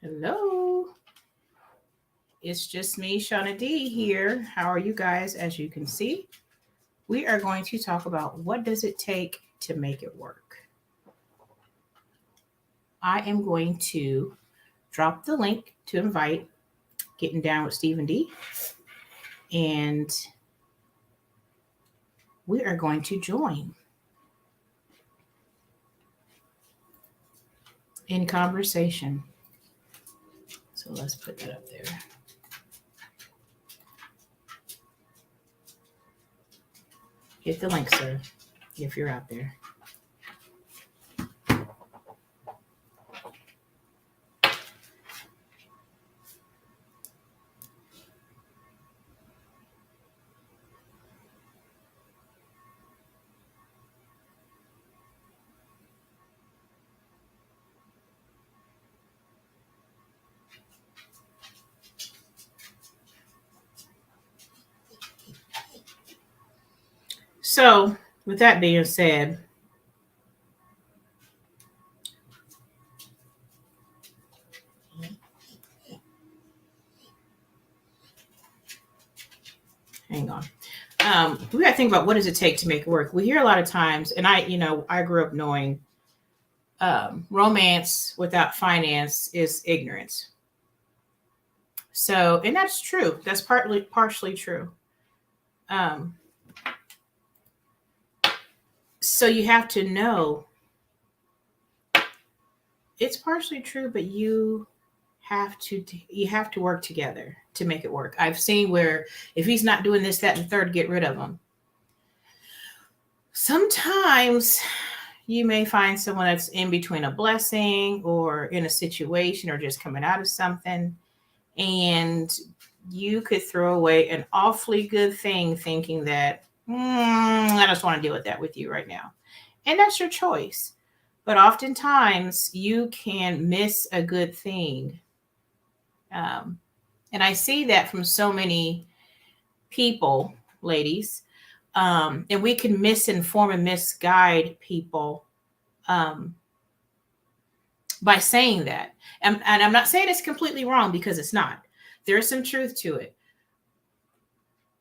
Hello. It's just me, Shauna D here. How are you guys? As you can see, we are going to talk about what does it take to make it work. I am going to drop the link to invite Getting Down with Stephen D. And we are going to join in conversation. So let's put that up there. Hit the link, sir, if you're out there. So, with that being said, hang on. We got to think about what does it take to make it work. We hear a lot of times, and I grew up knowing romance without finance is ignorance. So, and that's true. That's partially true. So you have to know it's partially true, but you have to work together to make it work. I've seen where if he's not doing this, that, and the third, get rid of him. Sometimes you may find someone that's in between a blessing or in a situation or just coming out of something, and you could throw away an awfully good thing thinking that I just want to deal with that with you right now. And that's your choice. But oftentimes you can miss a good thing. And I see that from so many people, ladies. And we can misinform and misguide people by saying that. And I'm not saying it's completely wrong, because it's not. There's some truth to it.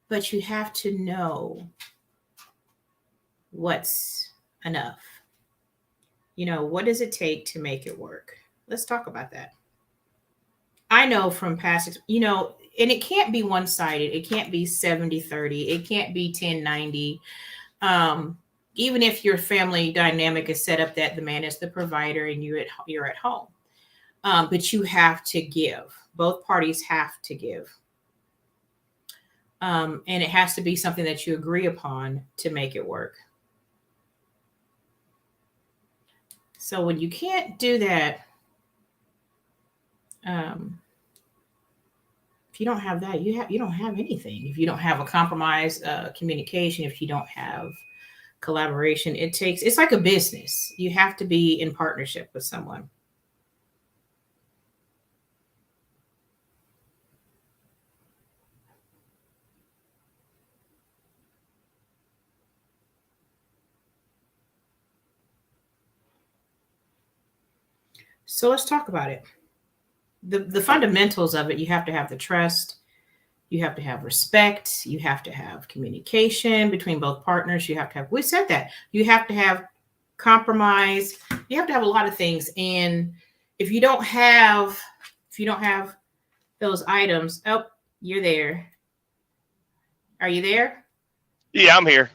But you have to know what's enough. What does it take to make it work? Let's talk about that. I know from past, and it can't be one-sided. It can't be 70-30. It can't be 10-90. Even if your family dynamic is set up that the man is the provider and you're at home. But you have to give. Both parties have to give. And it has to be something that you agree upon to make it work. So when you can't do that, if you don't have that, you don't have anything. If you don't have a compromise, communication, if you don't have collaboration, it's like a business. You have to be in partnership with someone. So let's talk about it. The fundamentals of it, you have to have the trust, you have to have respect, you have to have communication between both partners, we said that, you have to have compromise, you have to have a lot of things. And if you don't have those items, you're there. Are you there? Yeah, I'm here.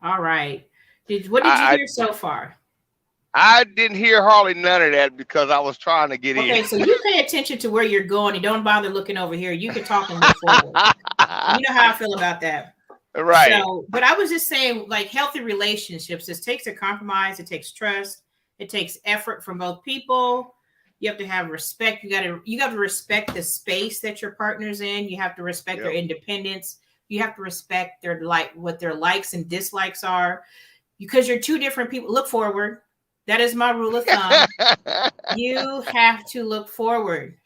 All right. What did you hear so far? I didn't hear hardly none of that because I was trying to get in. Okay, so you pay attention to where you're going and don't bother looking over here. You can talk and move forward. You know how I feel about that. Right. So, but I was just saying, like, healthy relationships, this takes a compromise. It takes trust. It takes effort from both people. You have to have respect. You got to respect the space that your partner's in. You have to respect their independence. You have to respect what their likes and dislikes are, because you're two different people. Look forward. That is my rule of thumb. You have to look forward.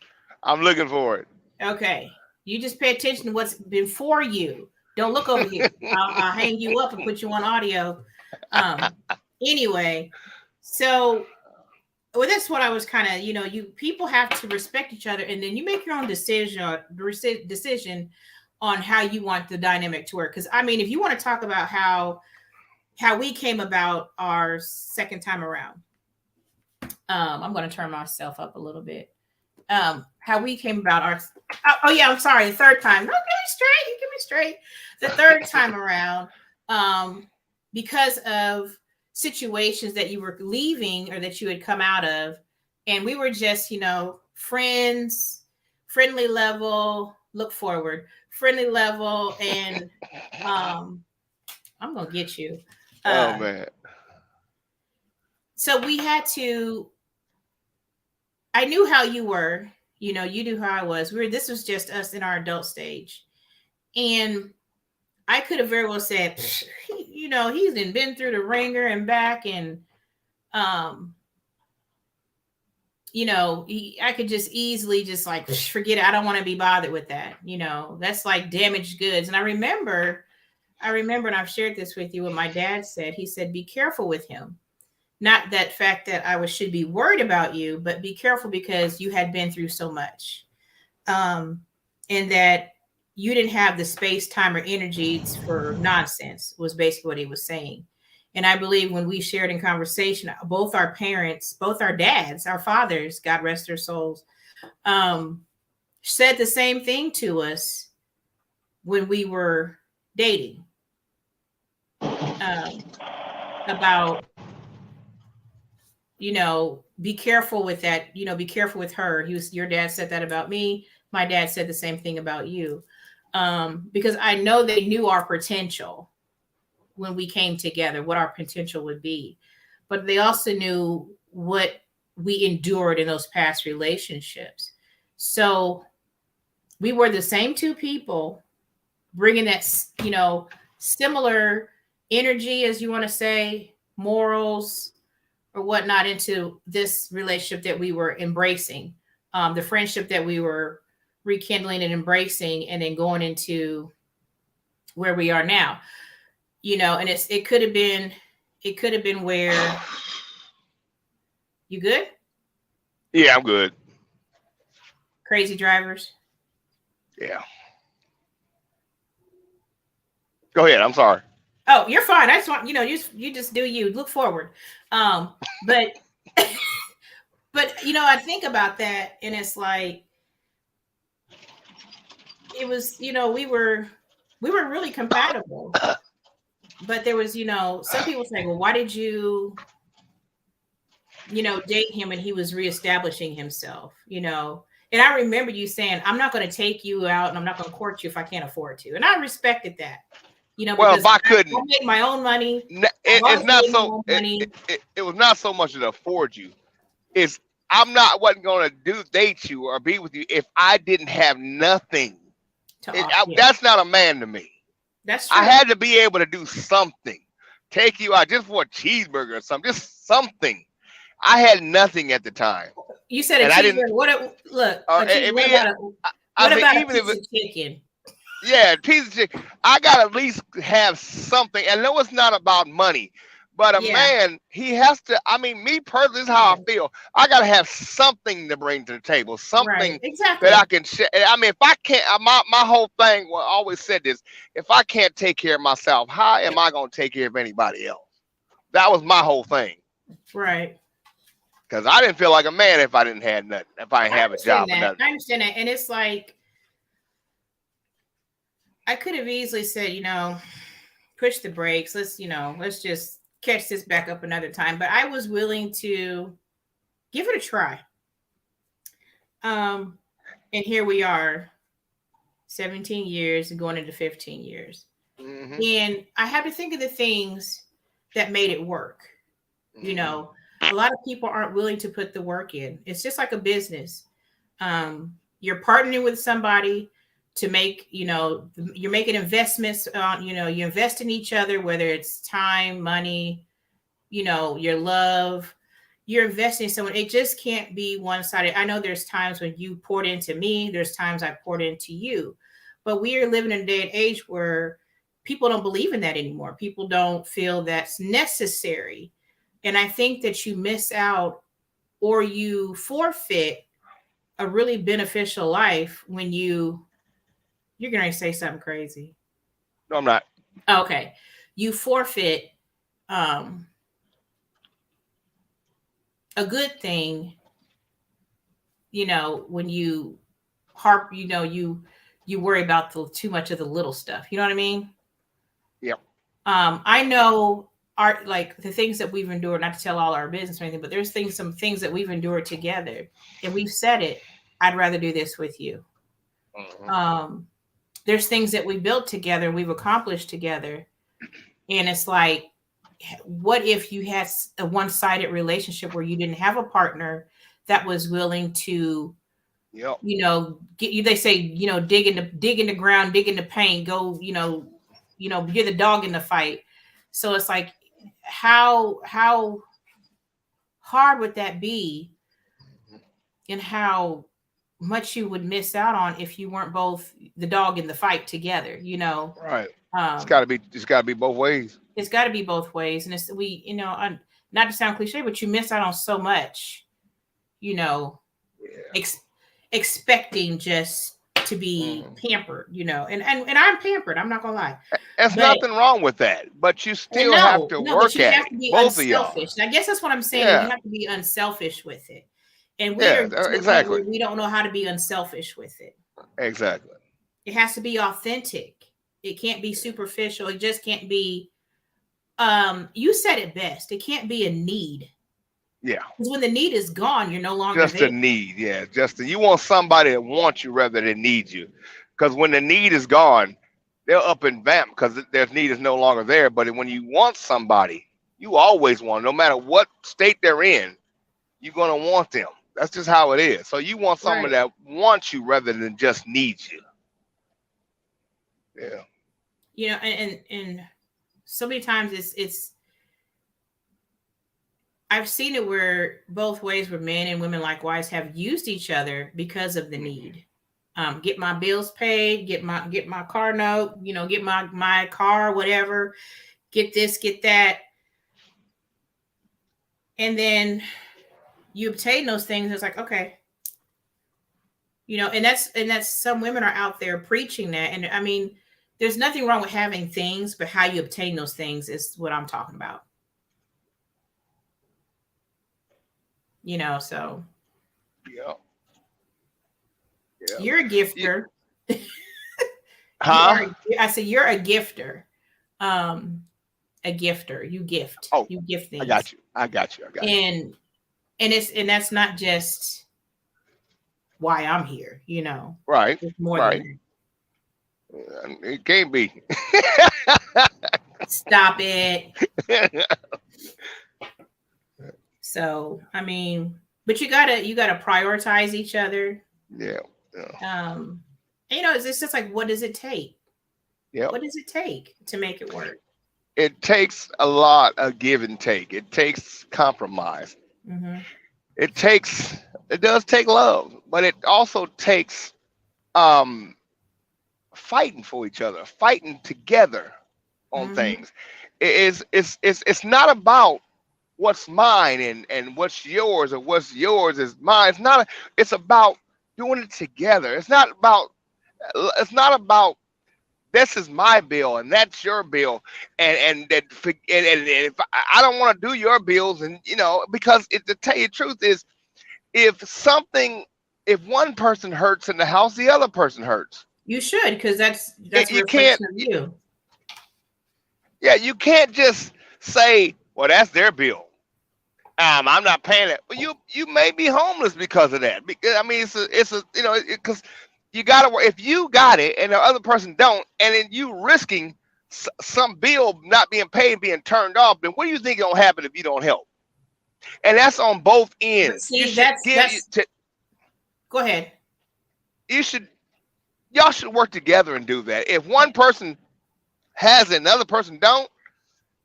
I'm looking forward. Okay. You just pay attention to what's before you. Don't look over here. I'll hang you up and put you on audio. Anyway, so well, that's what I was kind of, you people have to respect each other, and then you make your own decision on how you want the dynamic to work. Because I mean, if you want to talk about how we came about our second time around, I'm going to turn myself up a little bit. How we came about our, oh yeah, I'm sorry, the third time. No, give me straight. The third time around, because of situations that you were leaving or that you had come out of, and we were just, friends, friendly level, look forward, friendly level, and I'm gonna get you. Oh man. So we had to. I knew how you were. You knew how I was. This was just us in our adult stage, and I could have very well said, he's been through the ringer and back, and I could just easily just like forget it. I don't want to be bothered with that. That's like damaged goods. And I remember, and I've shared this with you. What my dad said, he said, "Be careful with him." Not that fact that should be worried about you, but be careful because you had been through so much, and that you didn't have the space, time, or energy for nonsense. Was basically what he was saying. And I believe when we shared in conversation, both our parents, both our dads, our fathers, God rest their souls, said the same thing to us when we were dating, about, be careful with that, be careful with her. Your dad said that about me. My dad said the same thing about you. Because I know they knew our potential when we came together, what our potential would be. But they also knew what we endured in those past relationships. So we were the same two people bringing that, similar energy, as you want to say, morals or whatnot, into this relationship that we were embracing, the friendship that we were rekindling and embracing, and then going into where we are now. And it could have been where you good? Yeah, I'm good. Crazy drivers. Yeah. Go ahead. I'm sorry. Oh, you're fine. I just want, you just do you. Look forward. But but I think about that, and it's like, it was, we were really compatible. But there was, some people say, well, why did you, date him when he was reestablishing himself, And I remember you saying, I'm not going to take you out and I'm not going to court you if I can't afford to. And I respected that, Well, because if I I couldn't, made my own money. it's not so. It was not so much to afford you. It's wasn't going to date you or be with you if I didn't have nothing. Yeah. That's not a man to me. That's true. I had to be able to do something, take you out just for a cheeseburger or something, just something. I had nothing at the time. You said a cheeseburger. What about a piece of chicken? Yeah, piece of chicken. I gotta at least have something. And no, it's not about money. But a man, he has to. I mean, me personally, this is how I feel. I gotta have something to bring to the table, something that I can share. I mean, if I can't, my whole thing. Well, I always said this: if I can't take care of myself, how am I gonna take care of anybody else? That was my whole thing. Right. Because I didn't feel like a man if I didn't have nothing. If I didn't have a job or nothing. I understand that, and it's like, I could have easily said, push the brakes. Let's just catch this back up another time. But I was willing to give it a try. And here we are, 17 years and going into 15 years. Mm-hmm. And I had to think of the things that made it work. Mm-hmm. A lot of people aren't willing to put the work in. It's just like a business. You're partnering with somebody to make, you're making investments on, you invest in each other, whether it's time, money, your love, you're investing in someone. It just can't be one-sided. I know there's times when you poured into me, there's times I poured into you, but we are living in a day and age where people don't believe in that anymore. People don't feel that's necessary. And I think that you miss out or you forfeit a really beneficial life when you're going to say something crazy. No, I'm not. Okay. You forfeit um a good thing, when you harp, you worry about the too much of the little stuff. You know what I mean? Yep. I know our, like, the things that we've endured, not to tell all our business or anything, but there's some things that we've endured together, and we've said it. I'd rather do this with you. Mm-hmm. There's things that we built together, we've accomplished together, and it's like, what if you had a one-sided relationship where you didn't have a partner that was willing to, Yep. get you? They say, dig in the ground, dig in the paint, go, you're the dog in the fight. So it's like, how hard would that be, and how much you would miss out on if you weren't both the dog in the fight together. Right. It's um got to be. It's got to be both ways. it's got to be both ways, and not to sound cliche, but you miss out on so much, you know Yeah. ex- expecting just to be Mm-hmm. pampered, and I'm pampered, I'm not gonna lie. There's But nothing wrong with that, but you and still have no, to no, but work you at have it. to be Both of y'all. unselfish. I guess that's what I'm saying. You Yeah. have to be unselfish with it. And we Yeah. are to the point Exactly. where we don't know how to be unselfish with it. Exactly. It has to be authentic. It can't be superficial. It just can't be, you said it best. It can't be a need. Yeah. Because when the need is gone, you're no longer Just a there. need. Yeah. You want somebody that wants you rather than needs you. Because when the need is gone, they'll up and vamp because their need is no longer there. But when you want somebody, you always want, no matter what state they're in, you're gonna want them. That's just how it is. So you want someone Right. that wants you rather than just needs you. Yeah. And so many times it's I've seen it where both ways, where men and women likewise have used each other because of the need. Get my bills paid, get my car note, get my car, whatever, get this, get that. And then you obtain those things. It's like, okay, and that's some women are out there preaching that. And I mean, there's nothing wrong with having things, but how you obtain those things is what I'm talking about. So Yeah. Yeah. you're a gifter. You Huh? are. I said you're a gifter. A gifter. You gift. Oh, You gift I got things. you. I got you. I got you. And that's not just why I'm here. Right. It's more than Right. that. It can't be. Stop it. So I mean, but you gotta prioritize each other. Yeah. Yeah. It's just like, what does it take? Yeah. What does it take to make it work? It takes a lot of give and take. It takes compromise. Mm-hmm. It does take love, but it also takes um fighting for each other, fighting together on Mm-hmm. things. It's not about what's mine and what's yours, or what's yours is mine. It's about doing it together. It's not about this is my bill and that's your bill, and if I don't want to do your bills, and because to tell you the truth is, if something if one person hurts in the house, the other person hurts. You should, because that's a You can't. reflection of you. Yeah, you can't just say, well, that's their bill. I'm not paying it. Well, you may be homeless because of that. Because, I mean, it's a because you got to, if you got it and the other person don't, and then you risking some bill not being paid, being turned off, then what do you think gonna happen if you don't help? And that's on both But ends. You see, should go ahead. you should y'all should work together and do that. If one person has it and the other person don't,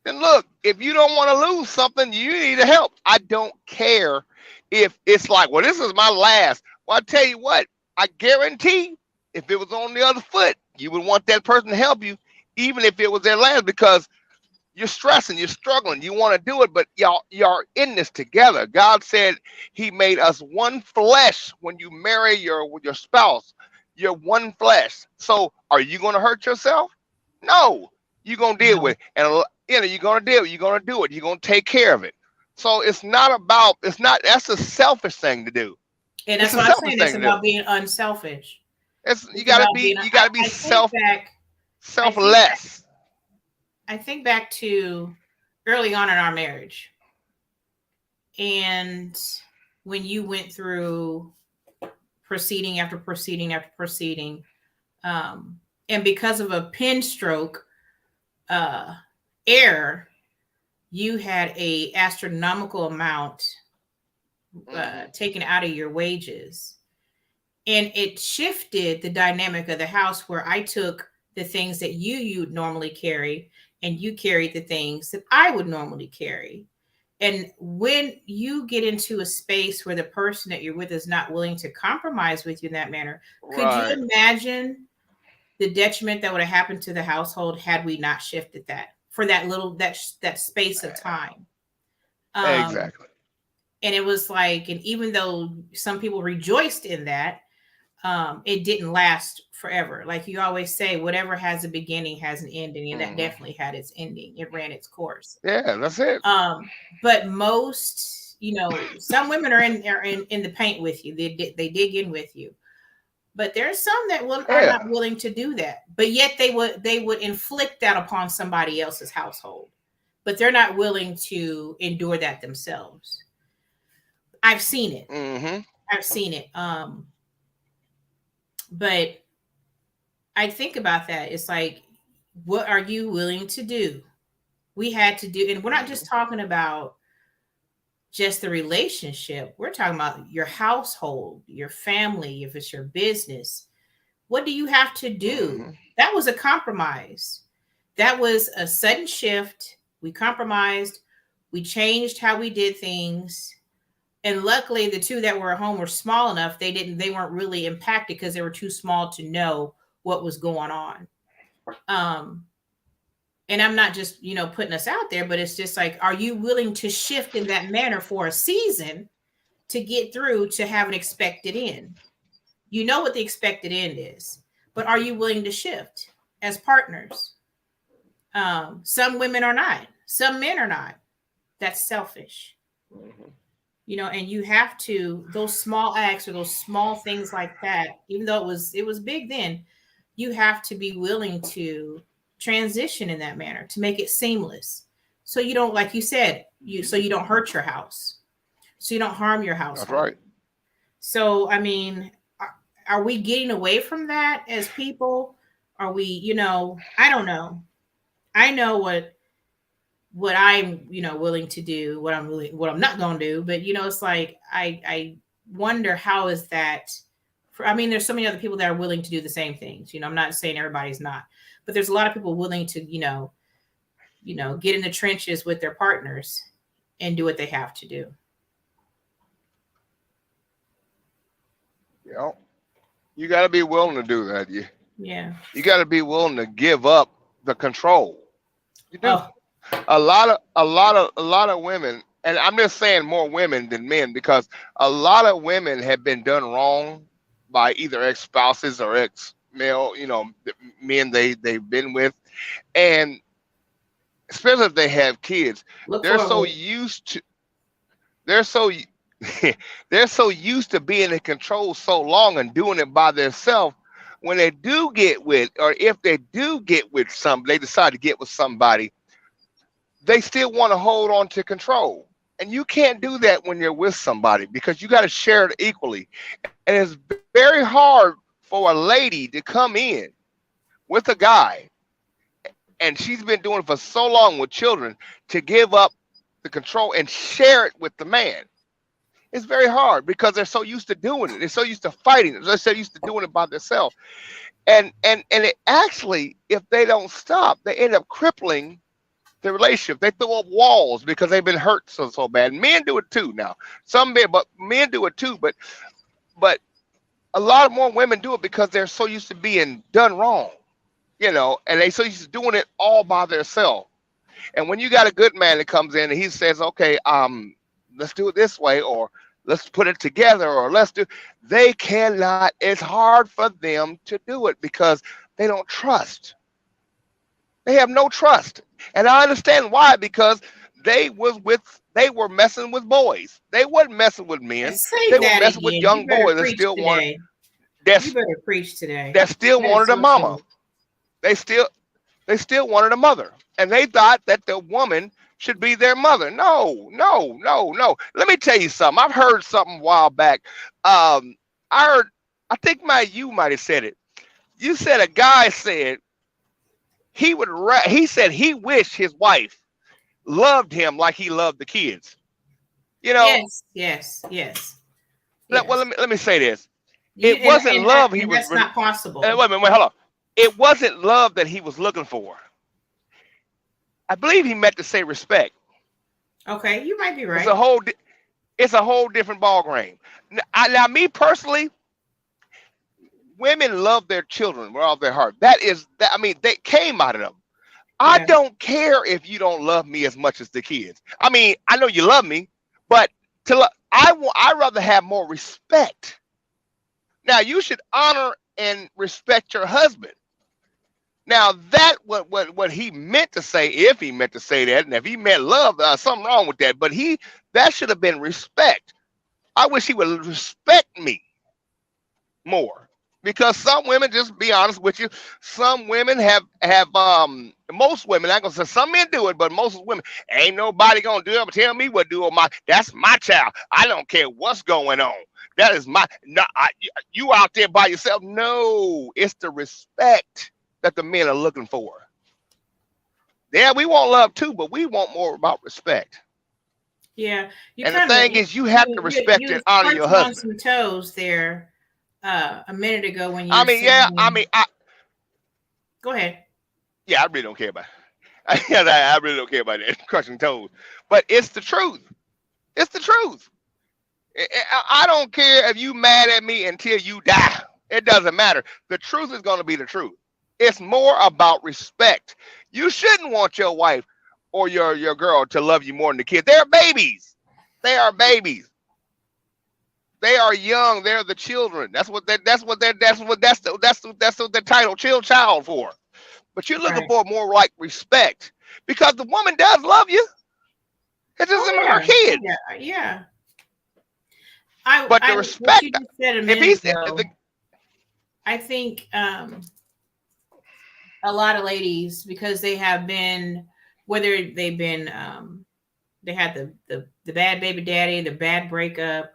then look, if you don't want to lose something, you need to help. I don't care if it's like, well, this is my last. Well, I tell you what, I guarantee if it was on the other foot, you would want that person to help you, even if it was their last, because You're stressing, you're struggling, you want to do it, but y'all are in this together. God said He made us one flesh. When you marry your spouse, you're one flesh. So are you going to hurt yourself? No, you're going to deal with No. it, and you're going to deal. You're going to do it. You're going to take care of it. So it's not about. It's not. That's a selfish thing to do. And It's that's a what I'm selfish saying. It's thing to do. about being unselfish. It's you It's got to about be. being. You got to be I think back. I think back. selfless. I think back to early on in our marriage, and when you went through proceeding after proceeding after proceeding, and because of a pen stroke uh, error, you had a astronomical amount Hmm. taken out of your wages, and it shifted the dynamic of the house where I took the things that you would normally carry, and you carried the things that I would normally carry. And when you get into a space where the person that you're with is not willing to compromise with you in that manner, could you Right. imagine the detriment that would have happened to the household had we not shifted that for that little that space of time? Um, Exactly. and it was like, and even though some people rejoiced in that, it didn't last forever. Like you always say, whatever has a beginning has an ending, and that Hmm. definitely had its ending. It ran its course. Yeah, that's it. But most, some women are in the paint with you. They dig in with you. But there's some that are Yeah. not willing to do that. But yet they would inflict that upon somebody else's household. But they're not willing to endure that themselves. I've seen it. Hmm. I've seen it. But I think about that. It's like, what are you willing to do? We had to do, and we're not just Hmm. talking about just the relationship. We're talking about your household, your family, if it's your business. What do you have to do? Hmm. That was a compromise. That was a sudden shift. We compromised. We changed how we did things. And luckily the two that were at home were small enough they weren't really impacted because they were too small to know what was going on. Um and I'm not just, putting us out there, but it's just like, are you willing to shift in that manner for a season to get through to have an expected end? You know what the expected end is, but are you willing to shift as partners? Some women are not, some men are not. That's selfish. Hmm. And you have to, those small acts or those small things like that, even though it was big then, you have to be willing to transition in that manner to make it seamless, so you don't, like you said, you don't hurt your house, so you don't harm your That's household. right. So I mean, are we getting away from that as people? Are we, I don't know. I know what I'm, willing to do, what I'm not going to do. But it's like, I wonder, how is that? I mean, there's so many other people that are willing to do the same things. I'm not saying everybody's not, but there's a lot of people willing to, get in the trenches with their partners and do what they have to do. You know, you got to be willing to do that. Yeah. You got to be willing to give up the control. You do. Oh, A lot of women, and I'm just saying more women than men, because a lot of women have been done wrong by either ex spouses or ex male, men they've been with, and especially if they have kids, look they're so forward. used to they're so they're so used to being in control so long and doing it by themselves. When they do get with, or if they do get with they decide to get with somebody, they still want to hold on to control. And you can't do that when you're with somebody, because you got to share it equally. And it's very hard for a lady to come in with a guy, and she's been doing it for so long with children, to give up the control and share it with the man. It's very hard because they're so used to doing it. They're so used to fighting it. They're so used to doing it by themselves. And it actually, if they don't stop, they end up crippling the relationship. They throw up walls because they've been hurt so bad. Men do it too now. Some men, but men do it too. But a lot of more women do it because they're so used to being done wrong, and they so used to doing it all by themselves. And when you got a good man that comes in and he says, okay, let's do it this way, or let's put it together, or they cannot, it's hard for them to do it because they don't trust. They have no trust. And I understand why, because they were messing with boys. They wasn't messing with men. Say They were that messing with again. You young better boys preach today. You that better preach today. that still That is wanted a so mama. true. They still they still wanted a mother. And they thought that the woman should be their mother. No, no, no, no. Let me tell you something. I've heard something a while back. I heard, you might have said it. You said a guy said he said he wished his wife loved him like he loved the kids. You know, Yes, yes, yes, well, yes. let me say this. It wasn't love he And was. that's not Wait possible. a minute, wait, hold on. It wasn't love that he was looking for. I believe he meant to say respect. Okay, you might be It's a right. whole, it's a whole different ball game. Now, me personally, women love their children with all their heart. That is that. I mean, they came out of them. I Yeah. don't care if you don't love me as much as the kids. I mean, I know you love me, but I rather have more respect. Now, you should honor and respect your husband. Now, that what he meant to say, if he meant to say that, and if he meant love, something wrong with that. But that should have been respect. I wish he would respect me more, because some women, just be honest with you, some women have most women, I'm gonna say some men do it, but most women, ain't nobody gonna do it but tell me what to do with that's my child. I don't care what's going on. That is my, no, you out there by yourself. No, it's the respect that the men are looking for. Yeah, we want love too, but we want more about respect. Yeah, you And the kind of thing is, you have to respect you and was honor your punching on husband. some toes there a minute ago when you I were mean, yeah, I saying. mean, Go ahead. yeah, I really don't care about it. I really don't care about that crushing toes. But it's the truth. It's the truth. I don't care if you mad at me until you die. It doesn't matter. The truth is going to be the truth. It's more about respect. You shouldn't want your wife or your girl to love you more than the kids. They're babies. They are babies. They are young. They're the children. That's what the title child for. But you're looking Right. for more like respect, because the woman does love you. It Oh doesn't her yeah. Oh kids. yeah. Yeah. But the What you respect, just said a if minute he's ago, I think a lot of ladies, because they have been, whether they've been they had the bad baby daddy, the bad breakup,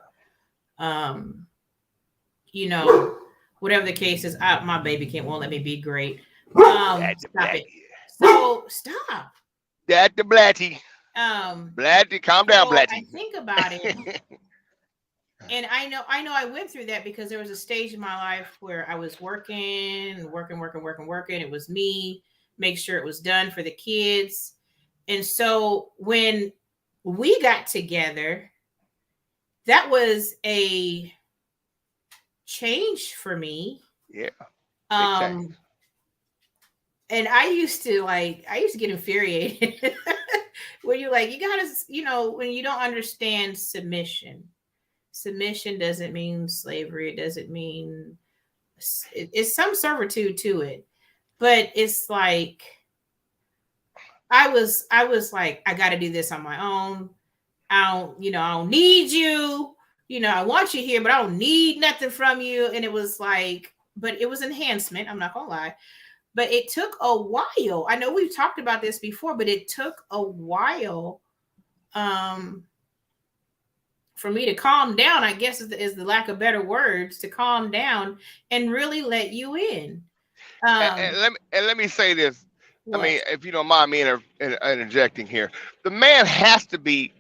um, you know, whatever the case is, my baby can't won't let me be great. that the Stop it. Blatty, So stop. that the Blatty, Um, Blatty, calm down, so I Blatty. think about it, and I know I went through that because there was a stage in my life where I was working. It was me, make sure it was done for the kids. And so when we got together, that was a change for me. Yeah, big change. Um, and I used to get infuriated when you like, you gotta, when you don't understand submission. Submission doesn't mean slavery. It doesn't mean it's some servitude to it, but it's like I was like, I got to do this on my own. I don't need you. I want you here, but I don't need nothing from you. And it was like, but it was enhancement. I'm not gonna lie, but it took a while. I know we've talked about this before, but it took a while um for me to calm down, I guess is the lack of better words, to calm down and really let you in. And Um, let me say this. I what? mean, if you don't mind me interjecting here, the man has to be.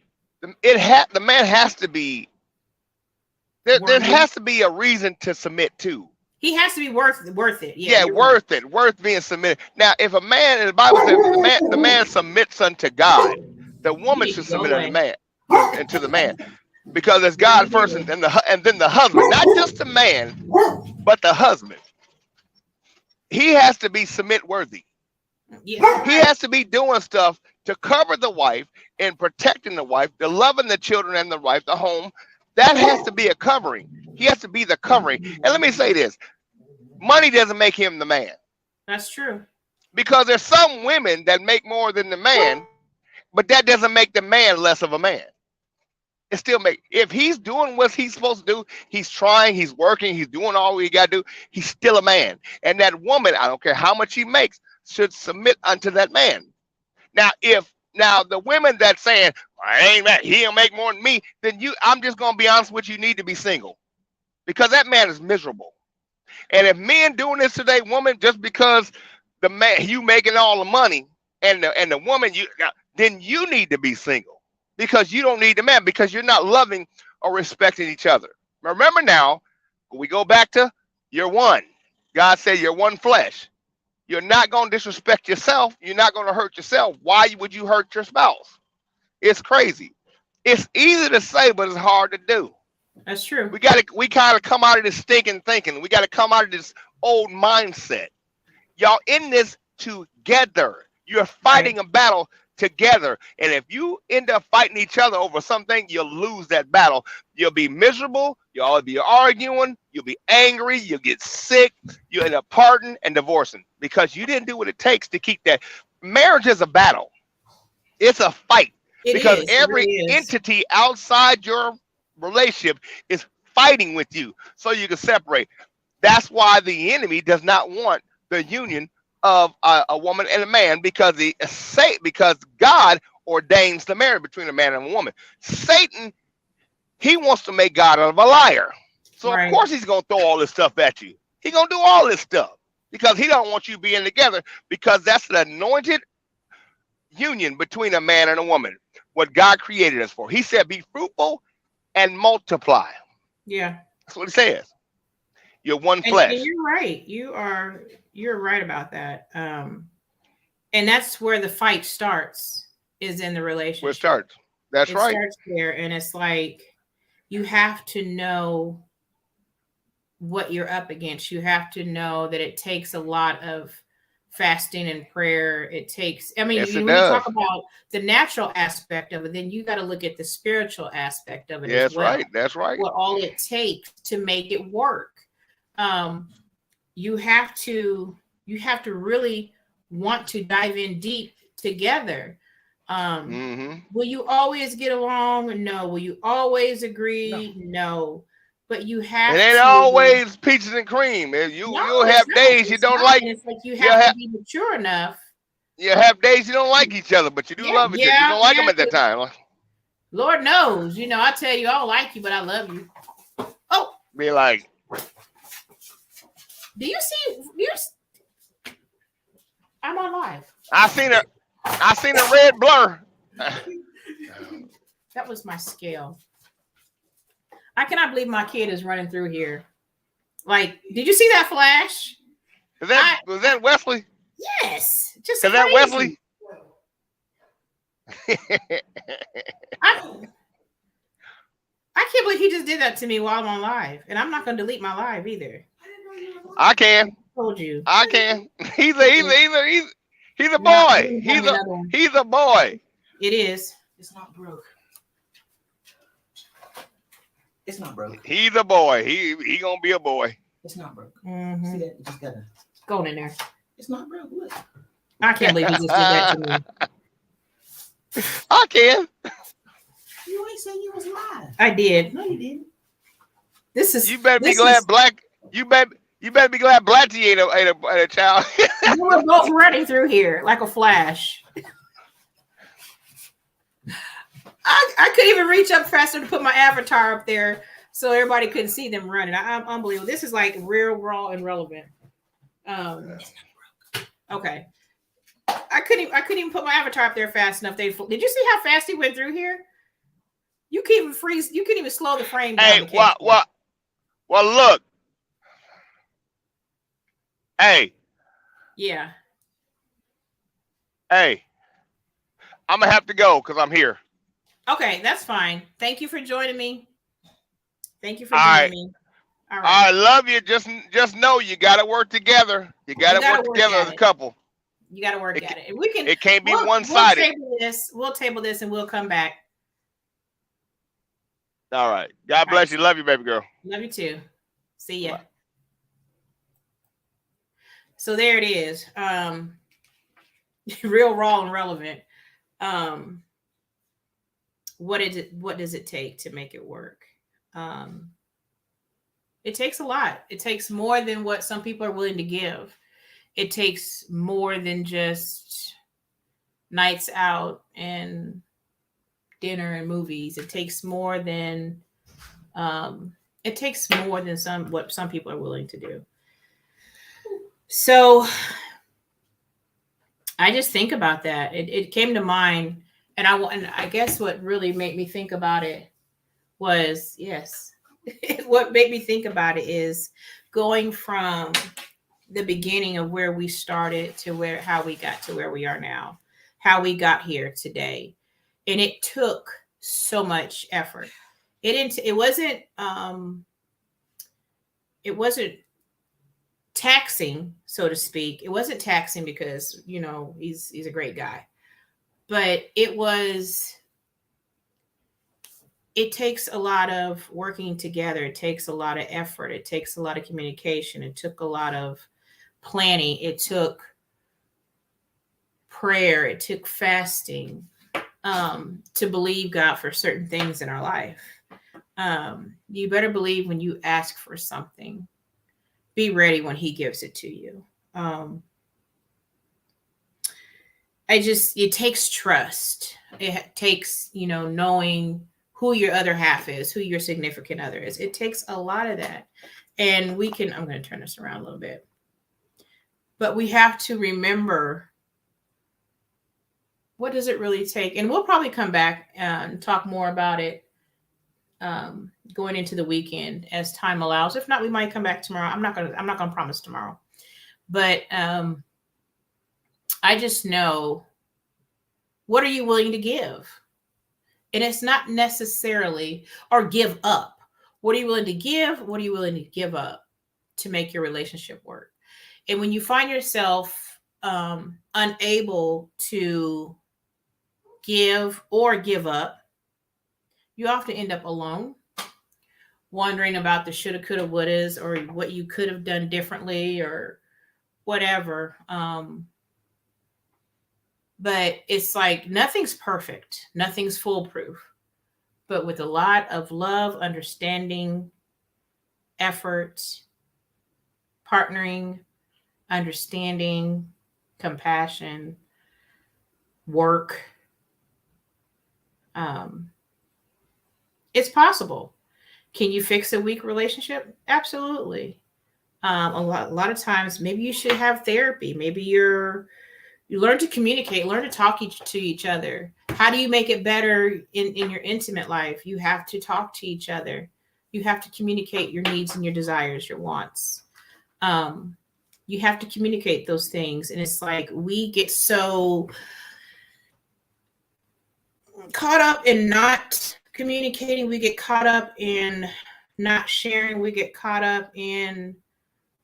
The man has to be. There Worthy. has to be a reason to submit to. He has to be worth it. Yeah, Yeah, you're right. worth it, worth being submitted. Now, if a man, and the Bible says, the man submits unto God, the You woman need should to go submit unto away. man, and to the man, because it's God first, and then the husband, not just the man, but the husband. He has to be submit worthy. Yeah, you're He right. has to be doing stuff to cover the wife and protecting the wife, the loving the children and the wife, the home. That has to be a covering. He has to be the covering. And let me say this: money doesn't make him the man. That's true. Because there's some women that make more than the man, but that doesn't make the man less of a man. It still make, if he's doing what he's supposed to do, he's trying, he's working, he's doing all he got to do, he's still a man. And that woman, I don't care how much he makes, should submit unto that man. Now the women that saying, I ain't that, he'll make more than me, then I'm just gonna be honest with you, need to be single. Because that man is miserable. And if men doing this today, woman, just because the man, you making all the money, and the woman, then you need to be single, because you don't need the man, because you're not loving or respecting each other. Remember now, we go back to you're one. God said you're one flesh. You're not going to disrespect yourself. You're not going to hurt yourself. Why would you hurt your spouse? It's crazy. It's easy to say, but it's hard to do. That's true. We kind of come out of this stinking thinking. We got to come out of this old mindset. Y'all in this together. You're fighting a battle together. And if you end up fighting each other over something, you'll lose that battle. You'll be miserable. You'll always be arguing. You'll be angry. You'll get sick. You'll end up parting and divorcing because you didn't do what it takes to keep that. Marriage is a battle. It's a fight. Because every entity outside your relationship is fighting with you so you can separate. That's why the enemy does not want the union of a woman and a man, because God ordains the marriage between a man and a woman. Satan, he wants to make God out of a liar. So of course he's gonna throw all this stuff at you. He's gonna do all this stuff because he don't want you being together, because that's the anointed union between a man and a woman. What God created us for. He said, "Be fruitful and multiply." Yeah, that's what he says. You're one flesh. And you're right. You're right about that. And that's where the fight starts, is in the relationship. Where it starts. That's right. It starts there, and it's like you have to know what you're up against. You have to know that it takes a lot of fasting and prayer. It takes, when you talk about the natural aspect of it, then you got to look at the spiritual aspect of it as well. That's right. What all it takes to make it work. You have to really want to dive in deep together. Will you always get along? No. Will you always agree? No. But you have. It ain't always peaches and cream. You'll have days you don't like. It's like you have to be mature enough. You have days you don't like each other, but you do love each other. You don't like them at that time. Lord knows, I tell you, I don't like you, but I love you. Oh, be like. Do you see? I'm on live. I seen a red blur. That was my scale. I cannot believe my kid is running through here. Like, did you see that flash? Was that Wesley? Yes. Just is that Wesley? I can't believe he just did that to me while I'm on live, and I'm not going to delete my live either. I can. I told you. I can. He's a boy. He's a boy. It is. It's not broke. It's not broke. He's a boy. He gonna be a boy. It's not broke. Mm-hmm. See that? You just gotta go in there. It's not broke. Look. I can't believe he just did that to me. I can. You ain't saying you was live. I did. No, you didn't. This is. You better be glad Black. You better be glad Blatty ain't a child. We were both running through here like a flash. I couldn't even reach up faster to put my avatar up there so everybody couldn't see them running. I'm unbelievable. This is like real, raw, and relevant. Okay. I couldn't even put my avatar up there fast enough. Did you see how fast he went through here? You can't even freeze. You can't even slow the frame down. Hey, well, look. Hey. Yeah. Hey. I'm gonna have to go because I'm here. Okay, that's fine. Thank you for joining me. Thank you for joining me. All right. I love you. Just know you got to work together. You got to work together as a couple. You got to work at it. And we can. It can't be we'll one-sided. table this. We'll table this, and we'll come back. All right. God bless you. Love you, baby girl. Love you too. See ya. Bye. So there it is. Real, raw, and relevant. What does it take to make it work? It takes a lot. It takes more than what some people are willing to give. It takes more than just nights out and dinner and movies. It takes more than what some people are willing to do. So I just think about that. It came to mind, and I guess what really made me think about it was, yes, what made me think about it is going from the beginning of where we started to how we got to where we are now, how we got here today. And it took so much effort. It wasn't taxing, so to speak. It wasn't taxing because, he's a great guy. But it takes a lot of working together. It takes a lot of effort. It takes a lot of communication. It took a lot of planning. It took prayer. It took fasting to believe God for certain things in our life. You better believe when you ask for something, be ready when he gives it to you. It takes trust. It takes, knowing who your other half is, who your significant other is. It takes a lot of that. And I'm going to turn this around a little bit. But we have to remember, what does it really take? And we'll probably come back and talk more about it going into the weekend as time allows. If not, we might come back tomorrow. I'm not gonna promise tomorrow. But I just know, what are you willing to give? And it's not necessarily, or give up. What are you willing to give? What are you willing to give up to make your relationship work? And when you find yourself unable to give or give up, you often end up alone, wondering about the shoulda, coulda, wouldas, or what you could have done differently or whatever. But it's like nothing's perfect. Nothing's foolproof. But with a lot of love, understanding, effort, partnering, understanding, compassion, work, it's possible. Can you fix a weak relationship? Absolutely. A lot of times, maybe you should have therapy. Maybe you learn to communicate, learn to talk to each other. How do you make it better in your intimate life? You have to talk to each other. You have to communicate your needs and your desires, your wants. You have to communicate those things. And it's like we get so caught up in not communicating. We get caught up in not sharing. We get caught up in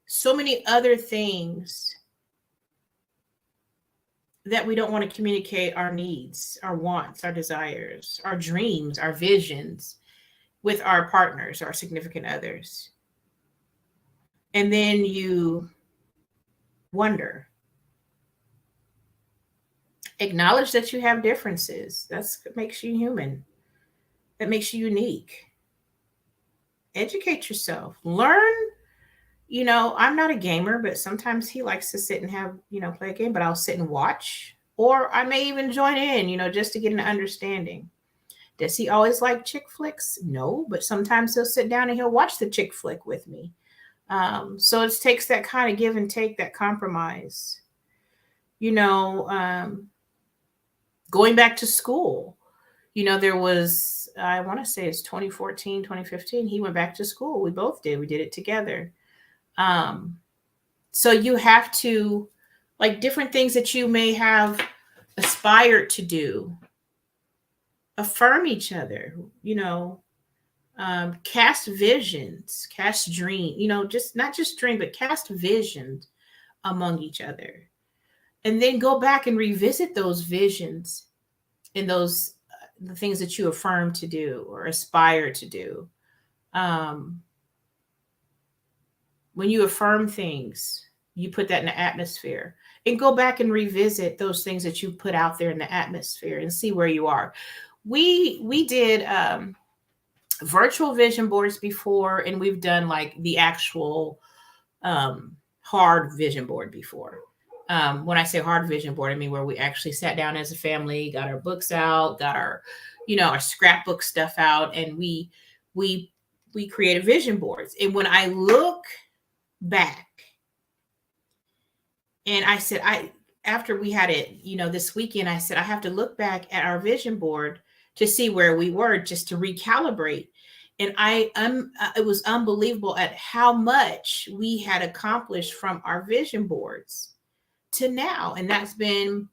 so many other things that we don't want to communicate our needs, our wants, our desires, our dreams, our visions with our partners, our significant others. And then you wonder. Acknowledge that you have differences. That's what makes you human. That makes you unique. Educate yourself. Learn. I'm not a gamer, but sometimes he likes to sit and have, play a game, but I'll sit and watch. Or I may even join in, just to get an understanding. Does he always like chick flicks? No, but sometimes he'll sit down and he'll watch the chick flick with me. So it takes that kind of give and take, that compromise. Going back to school, there was, I want to say it's 2014, 2015, he went back to school. We both did. We did it together. So you have to, like, different things that you may have aspired to do, affirm each other, cast visions, cast dream, just not just dream, but cast visions among each other. and then go back and revisit those visions and those the things that you affirm to do or aspire to do. Um, when you affirm things, you put that in the atmosphere, and go back and revisit those things that you put out there in the atmosphere and see where you are. We did virtual vision boards before, and we've done like the actual hard vision board before. When I say hard vision board, I mean where we actually sat down as a family, got our books out, got our, our scrapbook stuff out, and we created vision boards. And when I look back, and I said, after we had it, this weekend, I said, I have to look back at our vision board to see where we were, just to recalibrate. And it was unbelievable at how much we had accomplished from our vision boards to now. And that's been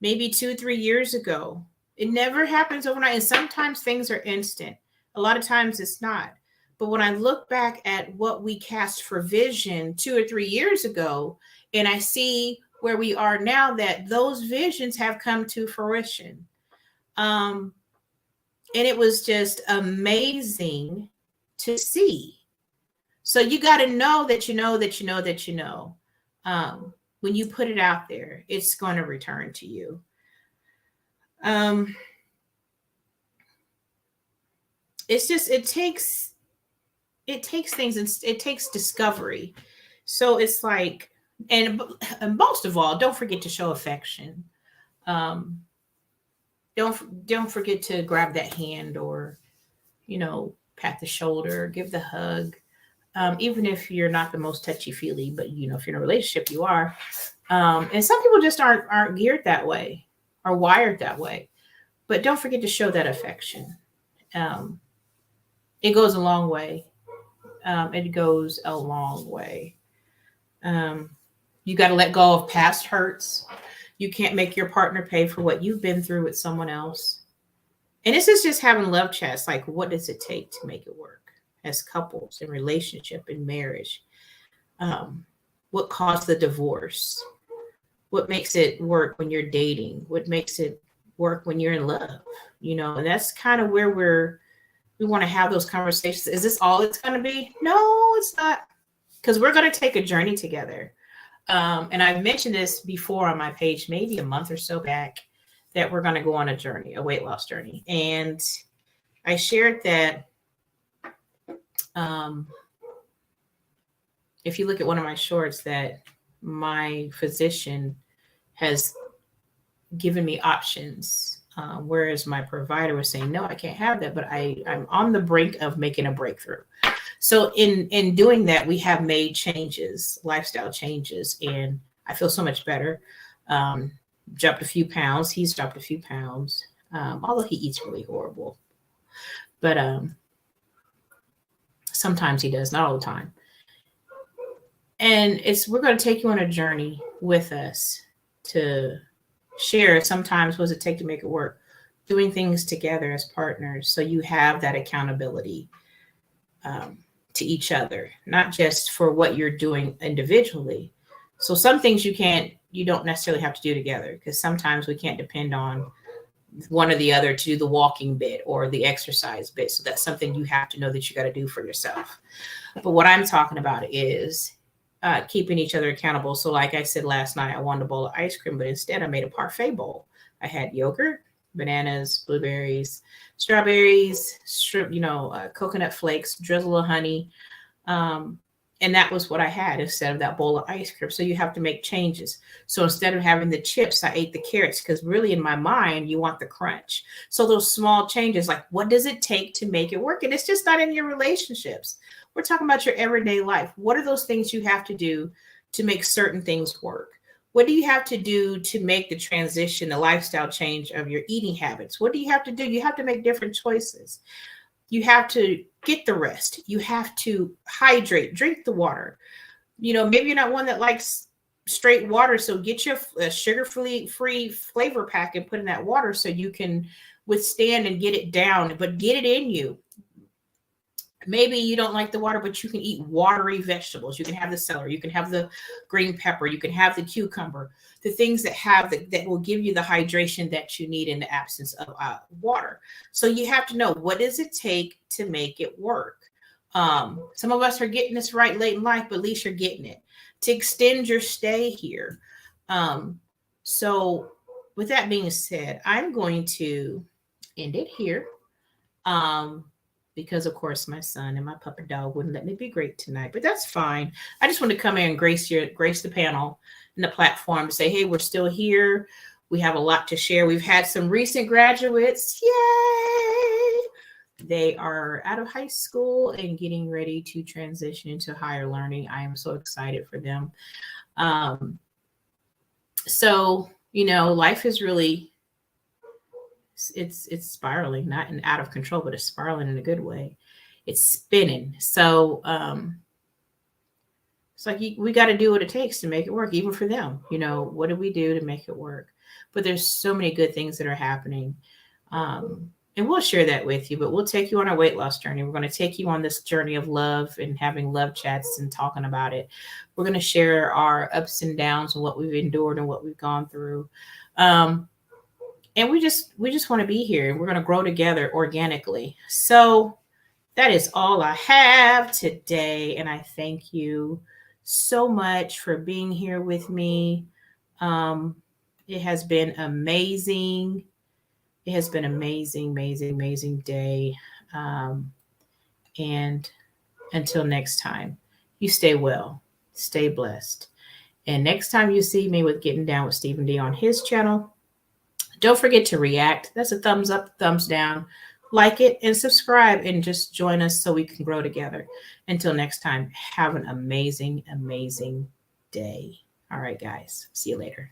maybe 2-3 years ago. It never happens overnight. And sometimes things are instant. A lot of times it's not. But when I look back at what we cast for vision 2 or 3 years ago, and I see where we are now, that those visions have come to fruition. And it was just amazing to see. So you got to know that you know that you know that you know. When you put it out there, it's going to return to you. It's just, it takes things, and it takes discovery. So it's like, and most of all, don't forget to show affection. Don't forget to grab that hand, or, pat the shoulder, give the hug. Even if you're not the most touchy-feely, but if you're in a relationship, you are. And some people just aren't geared that way or wired that way. But don't forget to show that affection. It goes a long way. It goes a long way. You got to let go of past hurts. You can't make your partner pay for what you've been through with someone else. And this is just having love chats. Like, what does it take to make it work as couples, in relationship, in marriage? What caused the divorce? What makes it work when you're dating? What makes it work when you're in love? And that's kind of where we want to have those conversations. Is this all it's going to be? No, it's not. Because we're going to take a journey together. And I've mentioned this before on my page, maybe a month or so back, that we're going to go on a journey, a weight loss journey. And I shared that if you look at one of my shorts, that my physician has given me options, whereas my provider was saying, no, I can't have that, but I'm on the brink of making a breakthrough. So in doing that, we have made changes, lifestyle changes, and I feel so much better. Dropped a few pounds. He's dropped a few pounds, although he eats really horrible. But sometimes he does, not all the time. And we're going to take you on a journey with us to share sometimes what does it take to make it work, doing things together as partners, so you have that accountability to each other, not just for what you're doing individually. So some things you don't necessarily have to do together, because sometimes we can't depend on one or the other to do the walking bit or the exercise bit. So that's something you have to know that you got to do for yourself. But what I'm talking about is keeping each other accountable. So like I said last night, I wanted a bowl of ice cream, but instead I made a parfait bowl. I had yogurt, bananas, blueberries, strawberries, coconut flakes, drizzle of honey. And that was what I had instead of that bowl of ice cream. So you have to make changes. So instead of having the chips, I ate the carrots, because really in my mind, you want the crunch. So those small changes, like what does it take to make it work? And it's just not in your relationships. We're talking about your everyday life. What are those things you have to do to make certain things work? What do you have to do to make the transition, the lifestyle change of your eating habits? What do you have to do? You have to make different choices. You have to get the rest. You have to hydrate, drink the water. Maybe you're not one that likes straight water. So get your sugar-free flavor pack and put in that water so you can withstand and get it down, but get it in you. Maybe you don't like the water, but you can eat watery vegetables. You can have the celery, you can have the green pepper, you can have the cucumber, the things that have that will give you the hydration that you need in the absence of water. So you have to know, what does it take to make it work? Some of us are getting this right late in life, but at least you're getting it to extend your stay here. So with that being said, I'm going to end it here. Because of course my son and my puppy dog wouldn't let me be great tonight, but that's fine. I just want to come in and grace the panel and the platform to say, hey, we're still here. We have a lot to share. We've had some recent graduates. Yay! They are out of high school and getting ready to transition into higher learning. I am so excited for them. So, life is really, it's spiraling, not in out of control, but it's spiraling in a good way. It's spinning. So it's like we got to do what it takes to make it work, even for them. What do we do to make it work? But there's so many good things that are happening. And we'll share that with you, but we'll take you on our weight loss journey. We're going to take you on this journey of love and having love chats and talking about it. We're going to share our ups and downs and what we've endured and what we've gone through. And we just want to be here. We're going to grow together organically. So that is all I have today. And I thank you so much for being here with me. It has been amazing. It has been amazing, amazing, amazing day. And until next time, you stay well, stay blessed. And next time you see me with Getting Down with Stephen D on his channel, don't forget to react. That's a thumbs up, thumbs down. Like it and subscribe and just join us so we can grow together. Until next time, have an amazing, amazing day. All right, guys. See you later.